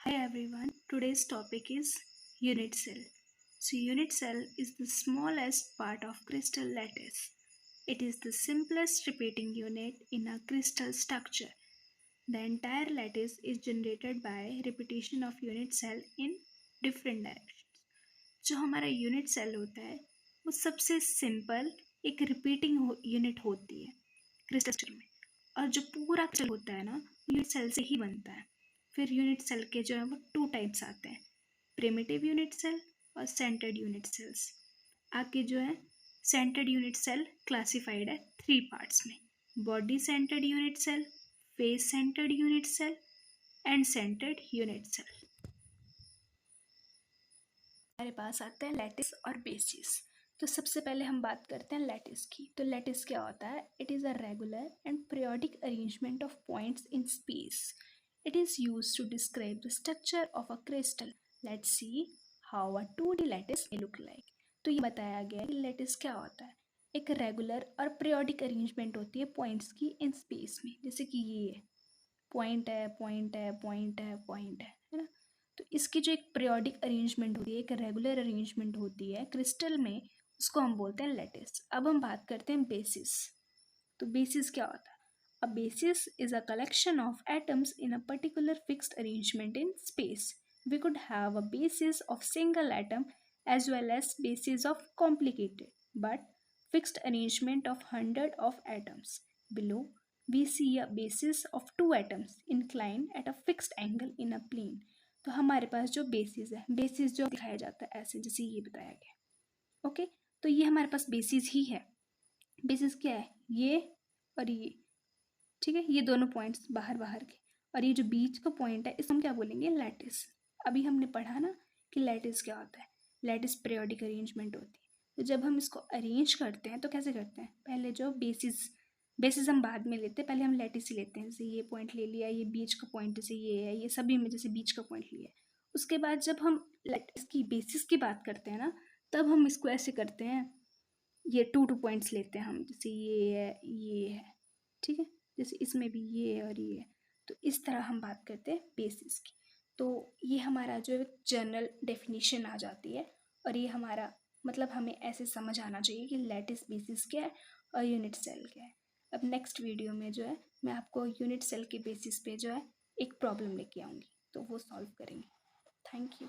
Hi everyone, today's topic is unit cell. So, unit cell is the smallest part of crystal lattice. It is the simplest repeating unit in a crystal structure. The entire lattice is generated by repetition of unit cell in different directions. जो हमारा unit cell होता है वो सबसे simple एक repeating unit होती है crystal structure में, और जो पूरा क्रिस्टल होता है ना यूनिट सेल से ही बनता है। फिर यूनिट सेल के जो है वो टू टाइप्स आते हैं, प्रिमिटिव यूनिट सेल और सेंटर्ड यूनिट सेल्स। आपके जो है सेंटर्ड यूनिट सेल क्लासिफाइड है थ्री पार्ट्स में: body centred unit cell, face centred unit cell and centred unit cell. हमारे पास आते हैं लैटिस और बेसिस। तो सबसे पहले हम बात करते हैं लैटिस की। तो लैटिस क्या होता है? It is a regular and periodic arrangement of points in space. It is used to describe the structure of a crystal. Let's see how a 2D lattice may look like. तो ये बताया गया है कि lattice क्या होता है। एक रेगुलर और पीरियोडिक अरेंजमेंट होती है पॉइंट्स की इन स्पेस में, जैसे कि ये पॉइंट है, पॉइंट है, पॉइंट है, पॉइंट है ना। तो इसकी जो एक पीरियोडिक अरेंजमेंट होती है, एक रेगुलर अरेंजमेंट होती है क्रिस्टल में, उसको हम बोलते हैं लैटिस। अब हम बात करते हैं बेसिस। तो बेसिस क्या होता है? A basis is a collection of atoms in a particular fixed arrangement in space. We could have a basis of single atom as well as basis of complicated but fixed arrangement of hundred of atoms. Below, we see a basis of two atoms inclined at a fixed angle in a plane. तो हमारे पास जो basis है, basis जो दिखाया जाता है ऐसे जैसे ये बताया गया। ओके, तो ये हमारे पास बेसिस ही है। बेसिस क्या है? ये और ये, ठीक है, ये दोनों पॉइंट्स बाहर बाहर के, और ये जो बीच का पॉइंट है इसको हम क्या बोलेंगे? लैटिस। अभी हमने पढ़ा ना कि लैटिस क्या होता है। लैटिस पीरियोडिक अरेंजमेंट होती है। तो जब हम इसको अरेंज करते हैं तो कैसे करते हैं? पहले जो बेसिस हम बाद में लेते हैं, पहले हम लैटिस ही लेते हैं। जैसे ये पॉइंट ले लिया, ये बीच का पॉइंट जैसे ये है, ये सभी में जैसे बीच का पॉइंट लिया है। उसके बाद जब हम लैटिस की बेसिस की बात करते हैं ना, तब हम इसको ऐसे करते हैं, ये टू पॉइंट्स लेते हैं हम, जैसे ये है, ठीक है, जैसे इसमें भी ये है और ये है। तो इस तरह हम बात करते हैं बेसिस की। तो ये हमारा जो जनरल डेफिनेशन आ जाती है, और ये हमारा मतलब हमें ऐसे समझ आना चाहिए कि लैटिस बेसिस क्या है और यूनिट सेल क्या है। अब नेक्स्ट वीडियो में जो है मैं आपको यूनिट सेल के बेसिस पे जो है एक प्रॉब्लम लेके आऊँगी, तो वो सॉल्व करेंगे। Thank you.